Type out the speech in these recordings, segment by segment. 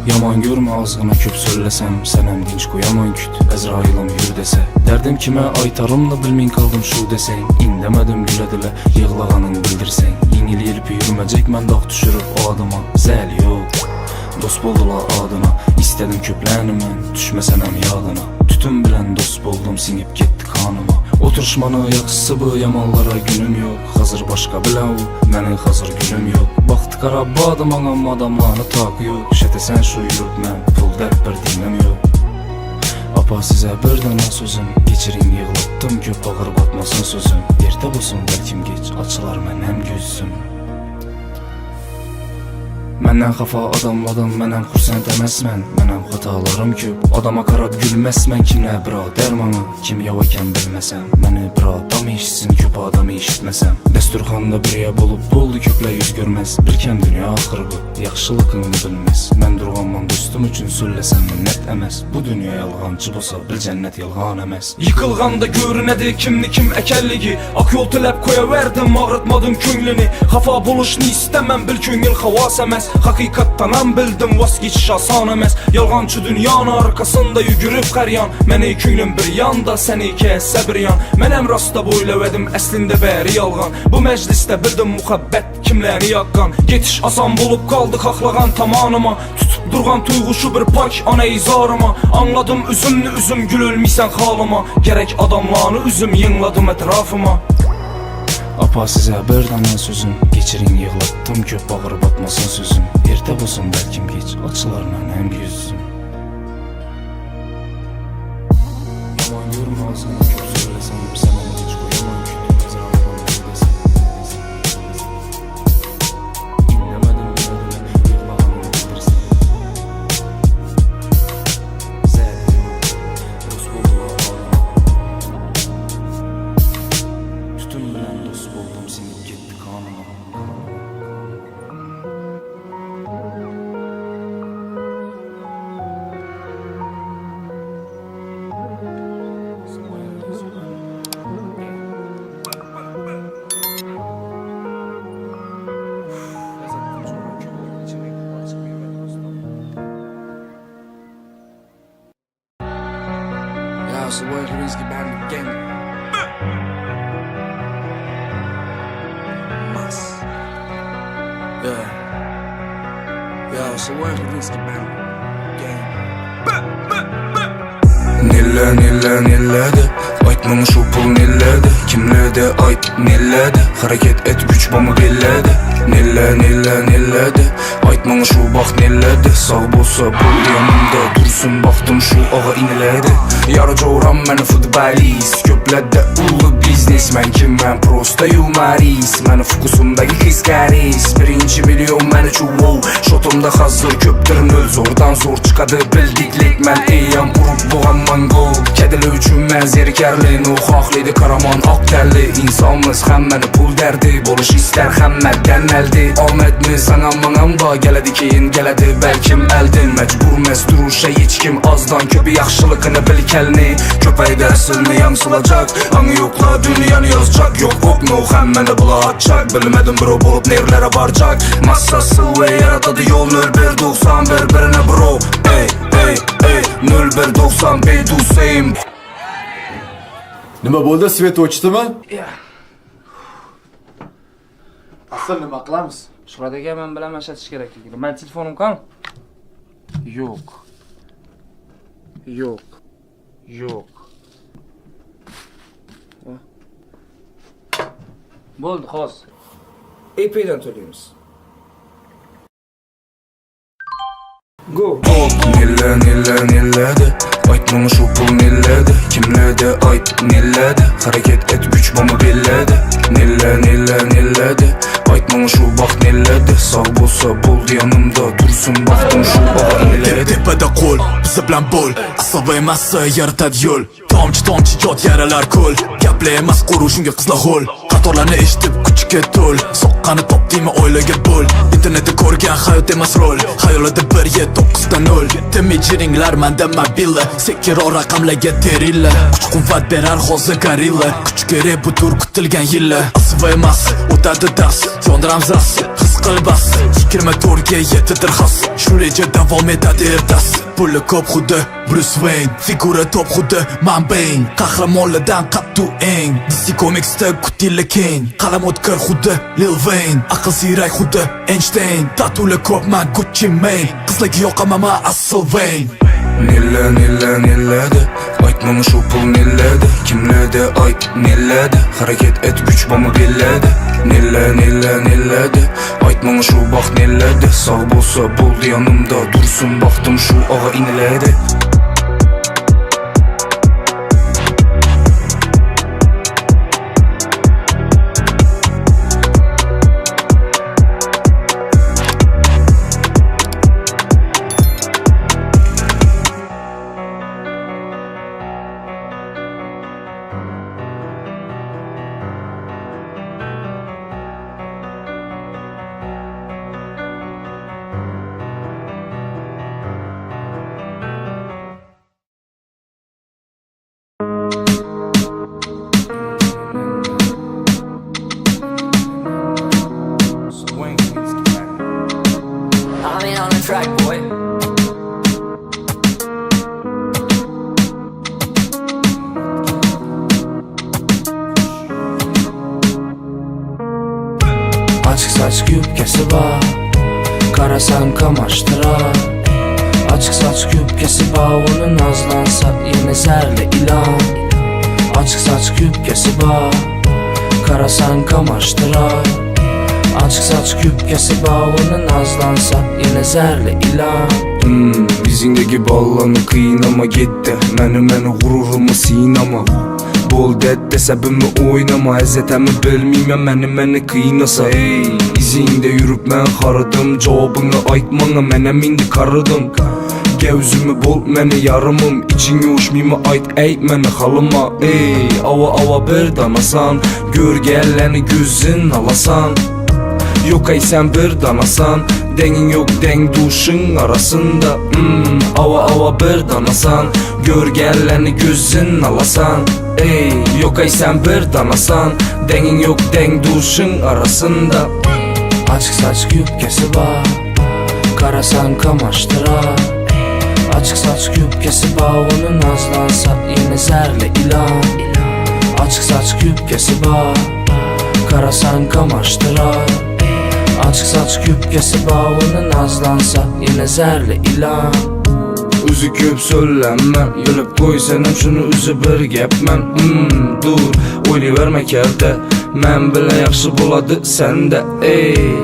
Yaman görme azgına köp söylesem, senem dinç koyaman küt, Ezrailim yür dese. Derdim kime aytarım da bilmin kaldım şu desen. İndemedim güle dile, yığlağanın bildirsen. Yengil yelip yürümecek men dağ düşürüp o adıma. Zəl yok, dost buldular adına. İstedim köplənim mən, düşməsənəm yadına. Tütün bilen dost buldum, sinip gitti kanıma. Oturuşmanı yaxşısı bu, yamanlara günüm yok. Hazır başka bilen o, məni hazır gülüm yok. Baktı kara badım anam adamlarını takı yok. Şete sen şu yürüp mən, pul dərb bir dinəm yok. Apa size bir dana sözüm, geçirin yığlattım köp ağır batmasın sözüm. Ertə bulsun belkim geç, açılar məndən gözüm. Məndən xafa adamladım, mənəm xursənd əməsmən. Mənəm xatalarım köp, adama qarab gülməsmən. Kimlə biradər mənə, kim yavakən bilməsəm. Məni bir adam eşitsin, köp adam eşitməsəm. Dəsturxanda biriyə bulub, boldu köplə yüz görməz. Birkən dünya axırı bu, yaxşılığını bilməz. Mən durğanman dostum üçün söyləsəm minnət əməz. Bu dünya yalğancı bolsa, bir cənnət yalğan əməz. Yıkılğanda görünədi kimni kim əkəlligi. Ak yol tələb koya verdim, ağrıtmadım könlünü. Xafa buluşni istəməm, bil köngül xavas əməz. Hakikattan bildim vazgeçiş asan emes. Yalğancı dünyanın arkasında yugürüp qaryan. Məni könglim bir yanda, səni iki bir yan. Mənəm rasta boyləvədim, əslində bəri yalğan. Bu məclisdə bildim muhabbət kimləri yaqqan. Getiş asan bulup qaldı xaxlağan tamanıma. Tutup durğan tuyğuşu bir pak ana izarıma. Anladım üzümlü üzüm gülülmiysən xalıma. Gerek adamlarını üzüm yığladım etrafıma. Apa size bir dana sözüm, geçirin yığlattım köp ağır batmasın sözüm. Ertə bulsun belkim geç, açılarla hem yüzüm. Yaman görme ağzını köp söylesem, sen onu hiç koyamam küt, Ezrailim yür dese. İnlemedim güle dile, yığlağanı bildirsen. Zəl yok, dost buldular adına. Tütün bilen dost buldum, sinip gitti kanıma. Ja, så var jag risky band gang. Mas. Ja, så var jag risky band gang. Nilledi aytmamı şu pul nilledi. Kimledi ayt nilledi. Hareket et güç bana belledi. Nilledi aytmamı şu bak nilledi. Sağ bolsa bul yanımda dursun. Baktım şu ağa iniledi. Yarı coğram məni futbolist. Köplədə ulu biznesmen. Kim mən prosta yumarist. Məni fokusumdaki kız karis. Birinci milyon məni çuvo. Şotumda hazır köptür nöl. Zordan zor çıkadı bildiklik. Mən eyyam kurup boğanman gol. Kedili üçün mən zerkərli. Noxaqlıydı karaman ak tərli. İnsanımız həm məni pul dərdi. Boluş istər həm məddən əldi. Ahmet mi sana manam da. Gələdi keyin gələdi bəlkim əldin. Məcbur məzduruşa heç kim azdan. Köpü yaxşılığını bil kəlini. Köpəkdə əsilini yansılacaq. Anı yokla dünyanı yazacaq. Yok oknu həm məni bula atacaq. Bilmədim bro bolup nerlərə baracaq. Massası ve yaratadı yol 0191 birine bro. Ey 0191 Hüseyin. Nima bo'ldi? Svet o'chdimi? Ja. Asıl nima qilamiz? Shuhrat men bilan ishlatish kerakligini. Men telefonim qani? Yo'q. Yo'q. Yo'q. Bo'ldi, xolos. EP'dan to'laymiz. Go. Nilledi aytmamı şu pul nilledi. Kimledi ayt nilledi. Hareket et güç bana belledi. Nilledi aytmamı şu bak nilledi. Sağ bolsa buldu yanımda dursun. Baktım şu ağa iniledi. Tepede kol, bizi bilan bol. Asabı emassi yaratadi yo'l. Tomchi yod yaralar ko'l. Gaplar emas qo'ru shunga qizlar ho'l. Qatorlarni eshitib kuchga to'l. Soqqani topdingmi oilaga bo'l. Internetda ko'rgan hayot emas rol. Xayolida 1-9 ta 0. Temijiringlar menda mobila. Sekiro raqamlarga terilla. Kuch quvvat berar hozir gorilla. Kuch kerak budur kutilgan yillar. Asabı emas o'tadi dars. Yondiram zas. His aql bas 24ga yetidir xas Shu reja davom etadi ertasi Puli ko'p xuddi Bruce Wayne Figura top xuddi Manbain Qahramonlardan qattu eng DC Comicsda kutila keng Qalam o'tkir xuddi Lil Wayne Aql ziyrak xuddi Einstein Tatuli ko'p man Gucci Mane Qizlarga yoqaman man asl Wayne Nilladi Aytmama shu pul nilladi Kimladi ayt nilladi Harakat et güç bana billadi Nilladi Aytmama shu baxt nilladi Sağ bolsa bo'ldi yanımda Dursun baxtım shu ağa iniladi On the track, boy. Açık saç küpkesi var Karasan kamaştırar Açık saç küpkesi var Onun nazlansa yine zerli ilan Açık saç küpkesi var Karasan kamaştırar Açık saç küpkesi var Onun nazlansa yine zerli ilan Bizindeki ballanı kıynama gitti Məni gururumu sinama Bol dette səbimi oynama Əzətəmi bilmiyəm məni kıynasa Ey, izinde yürüp mən xarıdım Cavabını aytmana mənəm indi karıdım Gəvzümü bol məni yarımım İçin yoşmiyimi ayt ey məni xalıma Ey, ava bir danasan Gör gəlləni gözün alasan Yok ey sen bir danasan Dengin yok deng duşun arasında Ava bir danasan Gör gəlləni gözün alasan Ey, yok ey sen bir danasan Dengin yok deng duşun arasında Açık saç küpkesi var Karasan kamaştırar Açık saç küpkesi var Onun nazlansa yine zerli ilan Açık saç küpkesi var Karasan kamaştırar Açık saç küpkesi var Onun nazlansa yine zerli ilan Üzü köp söylənmən Yılıb qoy sənəm şunu üzü bir gəpmən Dur, oylayvermə kəldə Mən bilən yaxşı buladı səndə Ey,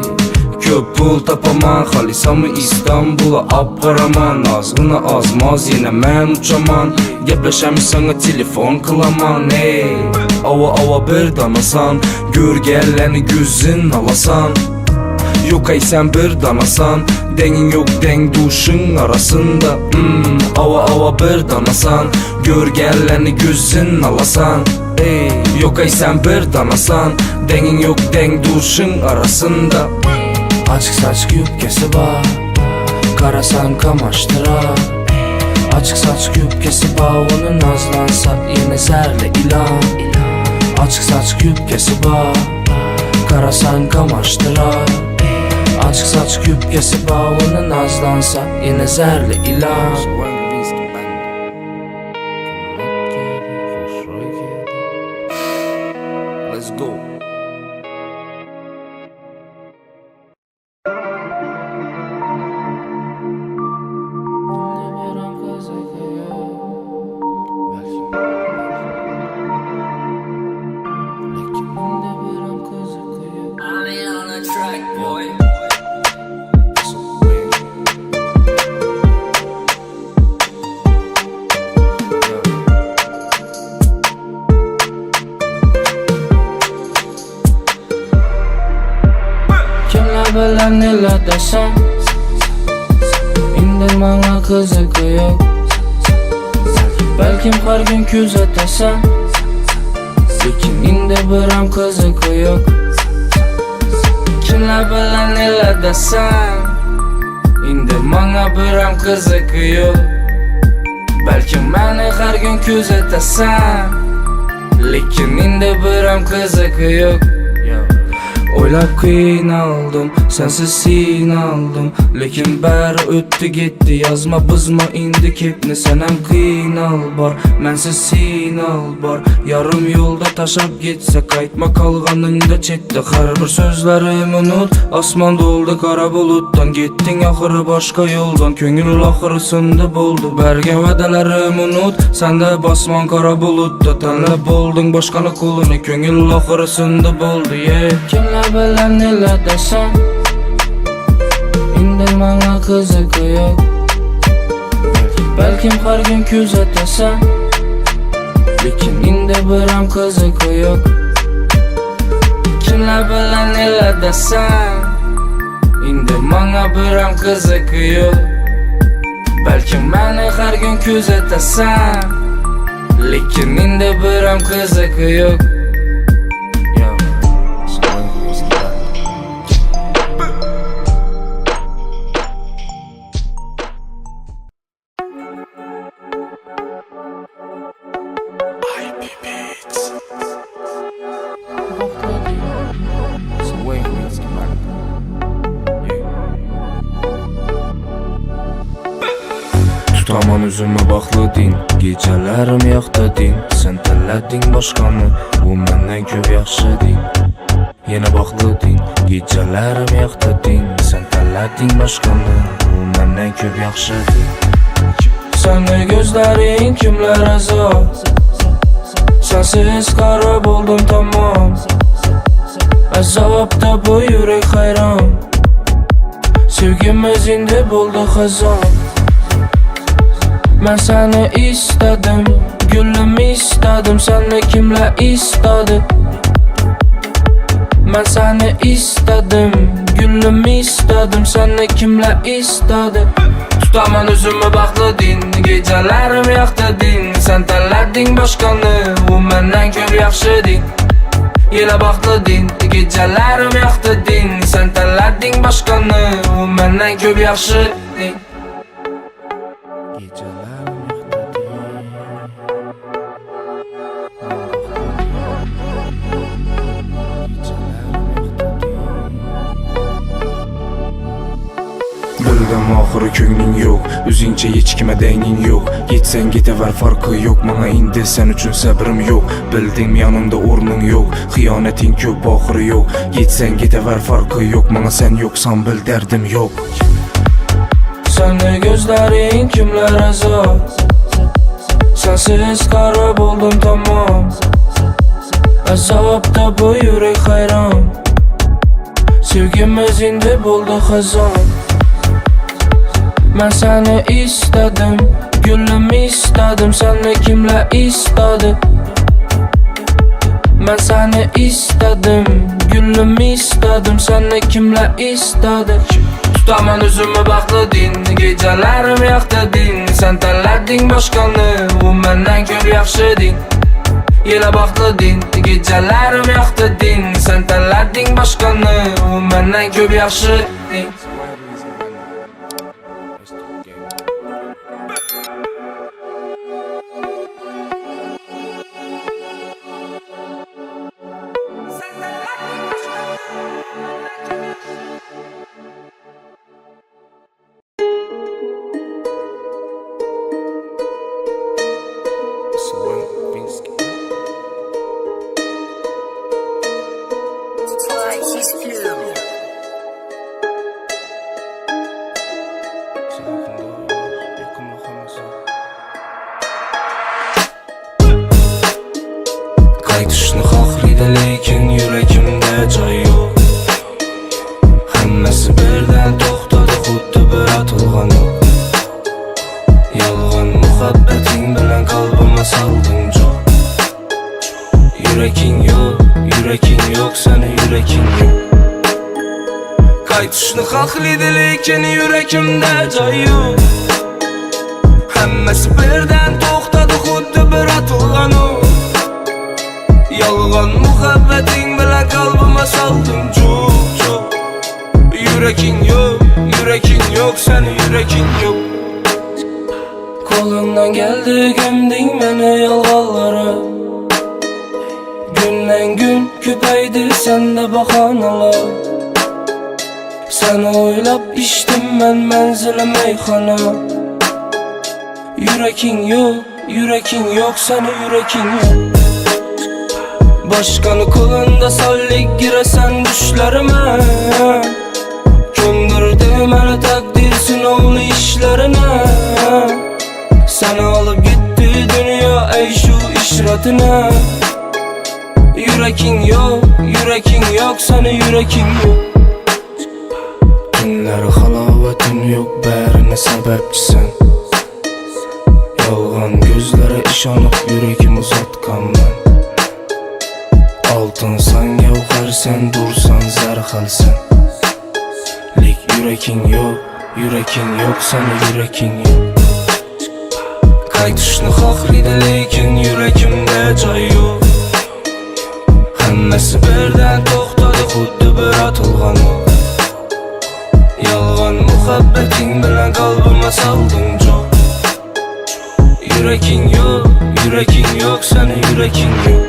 köp pul tapaman Xalisamı İstanbul'a apparaman Nazğına azmaz yenə mən uçaman Gəpləşəmi sana telefon kılaman Ey, ava bir danasan Gör gəlləni gözün alasan Yok ey sen bir danasan Dengin yok deng duşun arasında Ava bir danasan Gör gəlləni gözün alasan Ey, yok ey sen bir danasan Dengin yok deng duşun arasında Açık saç küpkesi var Karasan kamaştırar Açık saç küpkesi var Onun nazlansa yine zerli ilan Açık saç küpkesi var Karasan kamaştırar Açık saç küpkesi var Onun nazlansa yine zerli ilan Let's go. On the track, boy. bilan nelar desam Endi manga qiziqi yo'q Balkim har kun kuzatasan Lekin endi biram qiziqi yo'q Kimlar bilan nelar desam Endi manga biram qiziqi yo'q Balkim meni har kun kuzatasan Lekin endi biram qiziqi yo'q Oylab qiynaldım, sensiz sinaldım. Lekin bari o'tdi getdi, yazma buzma indi kepni. Senam qiynal bor, mensiz sinal bor. Yarım yolda taşab getse, qaytma qalganingda chetda. Har bir so'zlarim unut, osmon doldi qora bulutdan. Getding oxiri boshqa yo'ldan, ko'ngil oxirisinde bo'ldi. Bergan va'dalarim unut, senda bosmon qora bulutda. Tanlab bo'lding boshqani qo'lini, ko'ngil oxirisinde bo'ldi. Kimlar bilan nelar desam, endi menga qiziqi yo'q. Balkim har kun kuzatasan, lekin endi biram qiziqi yo'q. Kimlar bilan nelar desam, endi menga biram qiziqi yo'q. Balkim meni har kun kuzatasan, lekin endi biram qiziqi yo'q. Tutaman üzümü baxlıdin, gecələrim yaxdadin. Sen tələdin başqanı, bu məndən köp yaxşıdin. Yenə baxlıdin, gecələrim yaxdadin. Sen tələdin başqanı, bu məndən köp yaxşıdin. Səni gözlərin kimlər azab, sensiz qarab oldum tamam. Azabda bu yürek hayran, sevgimiz indi buldu xazan. Ben seni istedim, gülüm istedim. Seni kimler istedi? Ben seni istedim, gülüm istedim. Seni kimler istedi? Tutaman üzümü baxlıdin, gecələrim yaxdadin. Sen tələdin başqanı, bu məndən köp yaxşıdin. Yenə baxlıdin, gecələrim yaxdadin. Sen tələdin başqanı, bu məndən köp yaxşıdin. Bildim ahırı köngün yok, üzünce hiç kime değinin yok. Gitsen gitever farkı yok, bana indi sen üçün sabırım yok. Bildim yanımda ornun yok, hıyanetin köp ahırı yok. Gitsen gitever farkı yok, bana sen yoksan bil derdim yok. Seni gözlerin kimler azab, sensiz qarab oldum tamam. Azabda bu yürek hayran, sevgimiz indi buldu xazan. Ben seni istedim, gülüm istedim. Seni kimler istedi? Ben seni istedim, gülüm istedim. Seni kimler istedi? Tutaman üzümü baxlıdin, gecələrim yaxdadin. Sen tələdin başqanı, bu məndən köp yaxşıdin. Yenə baxlıdin, gecələrim yaxdadin. Sen tələdin başqanı, bu məndən köp yaxşıdin. Qaytışını xohlaydi lekin yurakimda joy yo'q. Hammasi birdan to'xtadi, xuddi bir atılgan o'q. Yolg'on muhabbating bilan qalbimga solding joy. Yuraking yo'q, seni yuraking yo'q. Qaytishni xohlaydi lekin yurakimda joy yo'q. Hammasi birdan to'xtadi, xuddi bir atılgan o'q. Yolg'on muhabbating bilan qalbimga solding joy. Yuraking yo'q, seni yuraking yo'q. Qo'limdan keldi gömding meni yolg'onlara. Günden gün köpeydi sende bahanalar. Sen oylap içtim ben menzile meyxana. Yürekin yok seni yürekin yok. Başkanı kolunda sallik giresen düşlerime. Köndürdüm hele takdirsin oğlu işlerine. Seni alıp gitti dünya ey şu işretine. Yürekin yok seni yürekin yok. Günleri halavetin yok bärine sebepçisin. Yalgan gözlere işanıp yüreğimi uzatkan ben. Altınsan gevher sen dursan zərxəlsən. Lik yürekin yok seni yürekin yok. Qaytışını xaxriydi lekin yürekimde joy yok. Hammasi birden to'xtadi xuddi bir atılgan ok. Yalgan muhabbetin bilen kalbime saldın çok. Yürekin yok seni yürekin yok.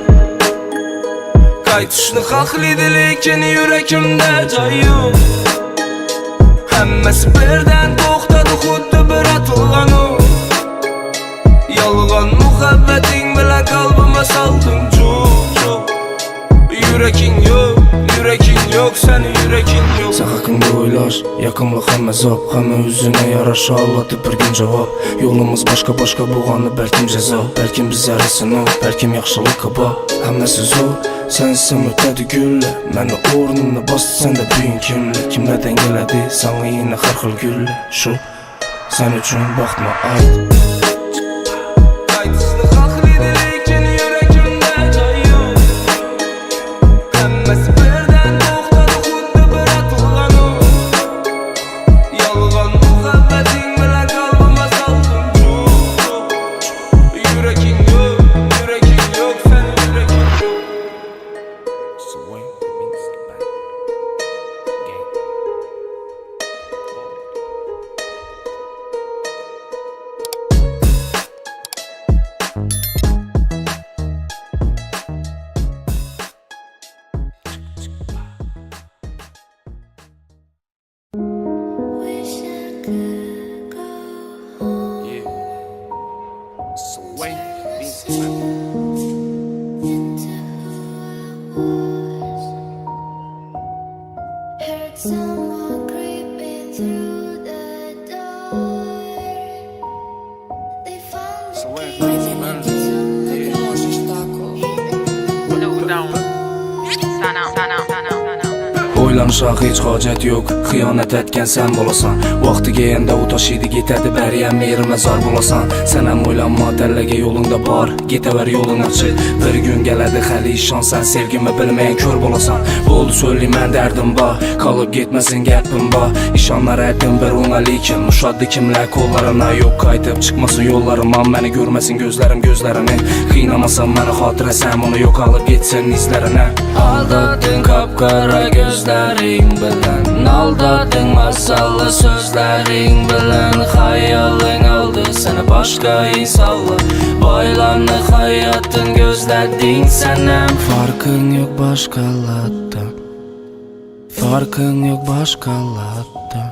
Qaytışını xaxriydi lekin yürekimde joy yok. Hammasi birden to'xtadi xuddi bir atılgan ok. Yalgan muhabbetin bilen kalbime saldın çok. Yürekin yok seni yürekin yok. Sen hakkında oylar, yakınlık hem zap. Hem özüne yaraşa Allah'tı bir gün cevap. Yolumuz başka buğanı belkim ceza. Belkim biz arasını, belkim yaxşılık kaba. Hem nesiz o, sensin müddədi gülle. Məni ornuna bastı sen de büyün kimli. Kimlerden geledi, sana yine xarxıl gülle. Şu, sen üçün baxma ait. Qaytışını xaxriydi lekin yürekimde joy yok. Hammasi birden to'xtadi xuddi bir atılgan ok. Yalgan muhabbetin bilen kalbime saldın çok. Yürekin yok seni yürekin yok. Wish I could go home into who I was. Heard someone creeping through the door. They found the key Oylanışaq heç hacət yox, xiyanət etken sen bolasan. Vaxtı geyəndə o taşıydı getədi bəriyəm yerimə zar bolasan. Sənəm oylanma dəlləgə yolunda bar, getəvər yolun açıq. Bir gün gələdi xəli işan sən sevgimi bilməyən kör bolasan. Boldu söyləyim mən dərdim ba, qalıb getməsin gəpim ba. İşanlar əddim bir ona lekin müşaddı kimlər kollarına yok. Qaytıb çıxmasın yollarıma, məni görməsin gözlərini. Xiynamasan məni xatirəsəm, onu yok alıb getsin izlərinə. Aldadın kapkara gözlerin bilen, aldadın masallı sözlerin bilen. Hayalın aldı seni başka insanla, baylandı hayatın gözledin senem. Farkın yok başkalardan, farkın yok başkalardan.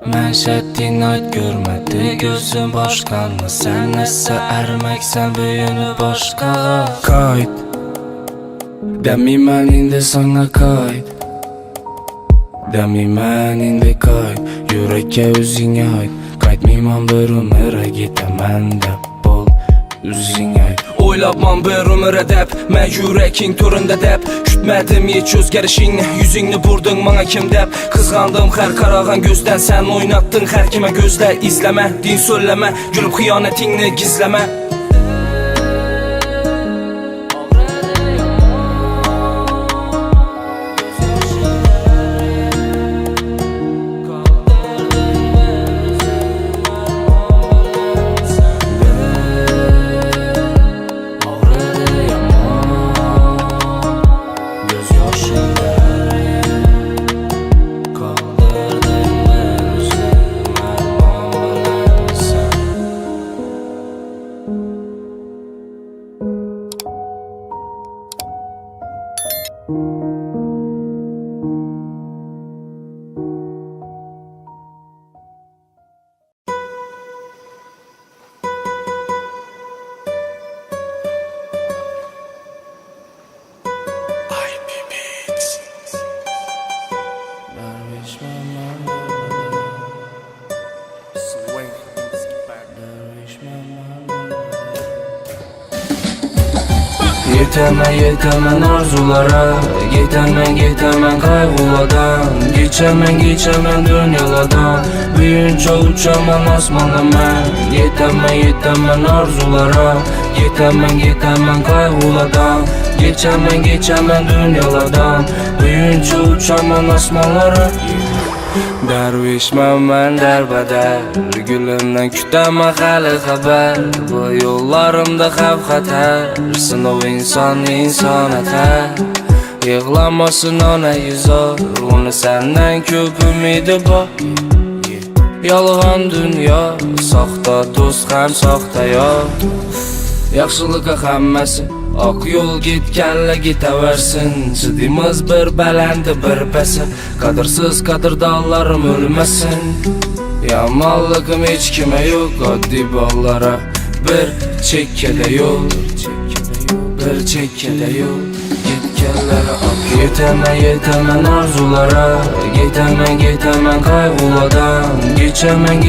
Mənşettin ayt görmedi gözün başkanı. Sen ise ermeksen büyünü başka. Qayıt, demeyim indi sana qayıt. Demeyim indi qayıt, yürekke özüne ait. Qayıtmayman bir ömürə getəmən də bol özüne ait. Oylabman bir ömür edep, mən yürekin töründə dep. Kütmədim heç özgərişin, yüzünü vurdun bana kim dep. Kızgandım hər qarağan gözdən, sen oynattın hər kimə gözlə. İzləmə, din söyləmə, gülüb xiyanətinni gizləmə. Yetemen arzulara, Yetemen kayguladan, Geçemen dünyalardan, Büyünce uçaman asmana men. Yetemen arzulara, Yetemen kayguladan, Geçemen dünyalardan, Büyünce uçaman asmanlara. Dervişmem ben derbeder, Gülümden küteme hali haber. Bu yollarımda hep hater, Sınov insan eter. Yığlamasın ona yüzü, Onu senden köp ümidi var. Yalğan dünya, Saxta dost hem saxta yar. Yaxşılıqa həmməsi Ak yol gitkenle giteversin. Çıdımız bir belendi bir pesi, Kadırsız kadırdallarım ölmesin. Yamanlığım hiç kime yok, Addi ballara bir çekkede yol, Bir çekkede yol. Gitkenlere ak. Yetemen arzulara, Yetemen kayguladan, Geçemen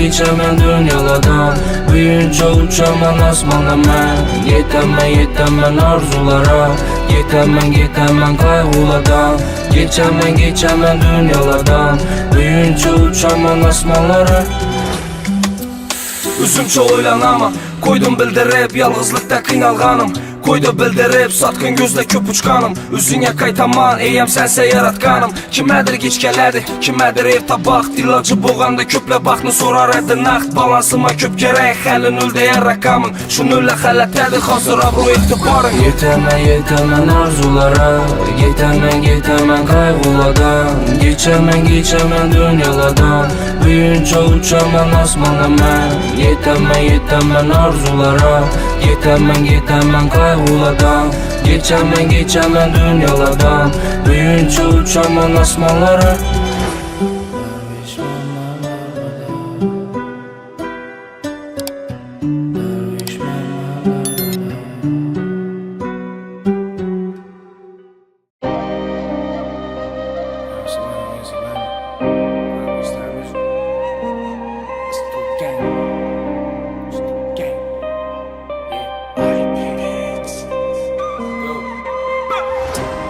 dünyalardan, Büyünce uçaman asmana men. Yetemen arzulara, Yetemen kayguladan, Geçemen dünyalardan, Büyünce uçaman asmanlara. Üzümçe oylanama, Koydum bildirip yalğızlıkta qiynalğanım. Koydu bildirip satqın gözlə köp uçqanım. Üzüne qaytaman eyəm sənsə yaratqanım. Kimədir geçkələrdi, kimədir ev tabaq. Dilacı boğanda köplə baxını sorar ədi naxt. Balansıma köp gərək, xəlin öldəyən rəqamın. Şununla xələtədir, hazır abru etibarın. Yetemen arzulara, Yetemen kayguladan, Geçemen dünyalardan, Büyünce uçaman asmana men. Yetemen arzulara, Yetemen kayguladan, Geçemen dünyalardan, Büyünce uçaman asmanlara.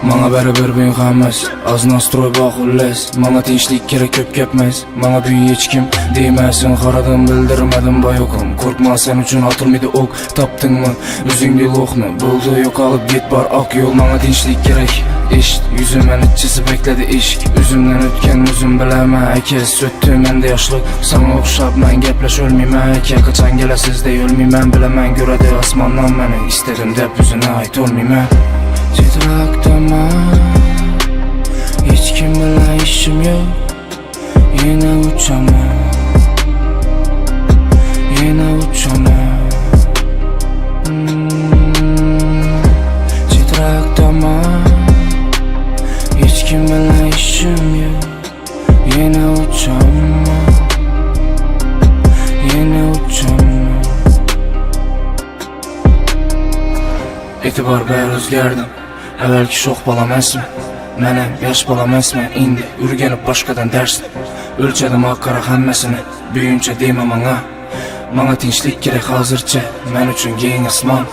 Mana beraber büyük hammes, az nastroy bağulles. Mana tinçlik gerek köp kepmez, Mana büyük hiç kim demesin. Haradım bildirmedim bayokum, Korkma sen üçün atılmaydı ok. Taptın mı, üzüngde loknu, Buldu yok alıp git bar ak yol. Mana tinçlik gerek, eşit yüzümün içisi bekledi işk. Üzümden ötken üzüm bileme, Eke söttü mende yaşlık. Sana okşap men gepleş ölmeyme, Eke kaçan gelesiz de ölmeymen. Bilemen göredi asmandan beni, İstedim dep yüzüne ait olmayme. Titrakdama, hiç kim bilen işim yok. Yine uçamam, Titrakdama, hiç kim bilen işim yok. Yine uçamam. Etibar bər özgərdim, Əvvəlki şox balam əsmə, Mənəm yaş balam əsmə, İndi ürgənib başqadan dərsdim. Ölçədim akkara həmməsini, Büyüncə demə Mana tinçlik gerek hazırca, Mən üçün giyin asman.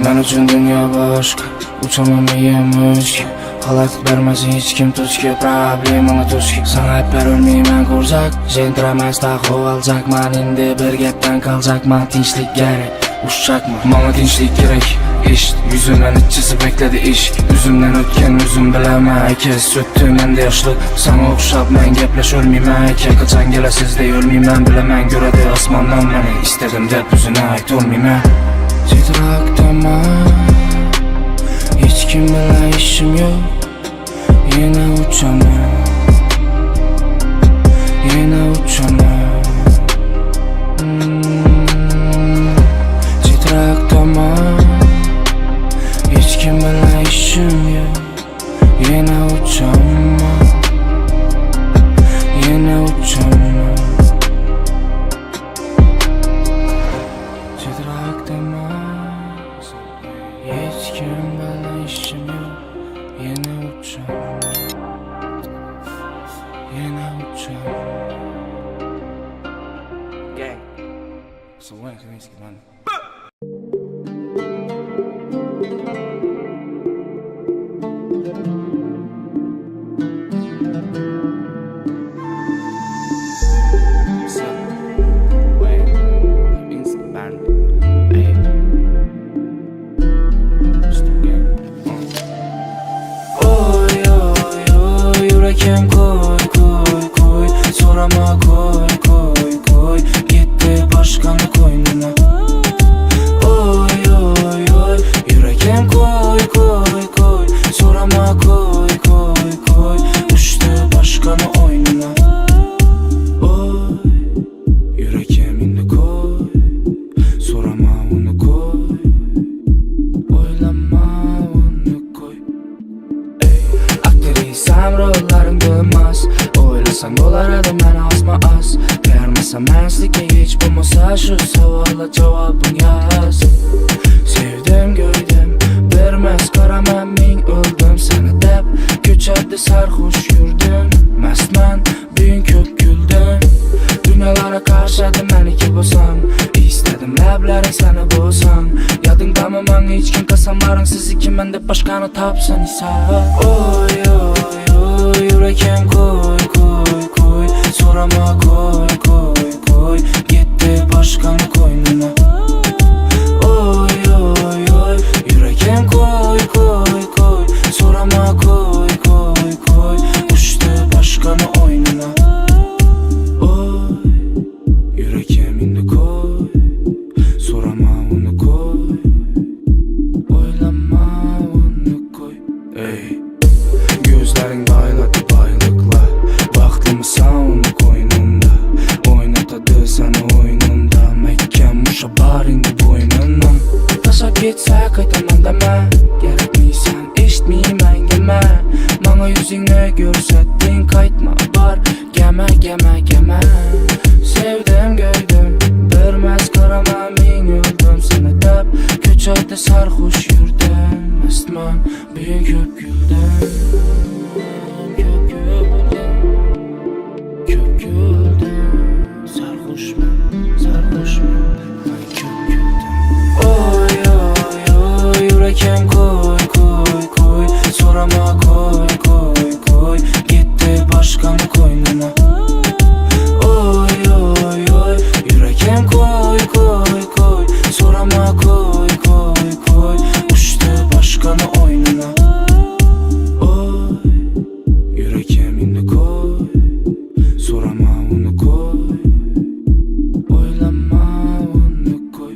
Mən üçün dünya başqa, Uçamam iyəm özgə, Halat verməsin hiç kim tuzki, Problemini tuzki. Sana hep bər ölmeymen qorzaq, Jendirəməz taxı alacaq, Mən indi bir gətdən qalacaq, Mən tinçlik gerek, uçacaqmı? Mana tinçlik gerek, eşit yüzümün içisi bekledi işk. Üzümden ötken üzüm bileme, Eke söttü mende yaşlık. Sana okşap men gepleş ölmeyme, Eke kaçan gelesiz de ölmeymen. Bilemen göredi asmandan beni, İstedim dep yüzüne ait olmayme. Titrakdama, hiç kim bilen işim yok. Yine uçamam, Titrakdama, hiç kim bilen işim yok. uçan, yine uçan. Gang. So when can we skip on? Oy oy oy yüreğim koy koy koy sorama koy koy koy gitti başkanı koynuna. Oy oy oy yüreğim koy koy koy sorama koy koy koy uçtu başkanı oyununa. Oy yüreğim indi koy sorama onu koy oylama onu koy. Aktirisam rollarım dönmez Oylasan dolar da ben asma az Vermesem enslikle hiç bulmasa şu savalla cevabın yaz. Sevdim göydüm vermez karamam min öldüm seni dep Göçerdi sarhoş yürüdüm Mestmen büyün kök güldüm Dünyalara karşıdı beni ki bulsam İstedim lablerin seni bulsam Yadında mı man hiç kim kasamların siz iki mende başkanı tapsın ise. Oy oy oy yüreğim koy koy koy sorama koy koy koy gitti başkanı koynuna. Oy oy oy yüreğim koy koy koy sorama koy koy koy uçtu başkanı oyununa. Oy yüreğim indi koy sorama onu koy oylama onu koy. Ey gözlerin bayladı baylıkla Baktım onu koynunda Oynatadı seni oyununda Mekken muşa bar indi boynundan Taşa gitse kaytamam deme Gerekmiysen eşitmeymen gelme Bana yüzünü görsettin kaytma bar Geme geme geme Sevdim göydüm Vermez karama min öldüm seni dep Köçerdi sarhoş yürüdüm Mestman büyük öp güldüm Köp güldüm Köp güldüm Sarhoş mu Ay köp güldüm. Oy oy oy yüreğim koy koy koy sorama koy koy koy gitti başkanı koynuna. Oy oy oy yüreğim koy koy koy sorama koy koy koy uçtu başkanı oyununa. Oy yüreğim indi koy sorama onu koy oylama onu koy.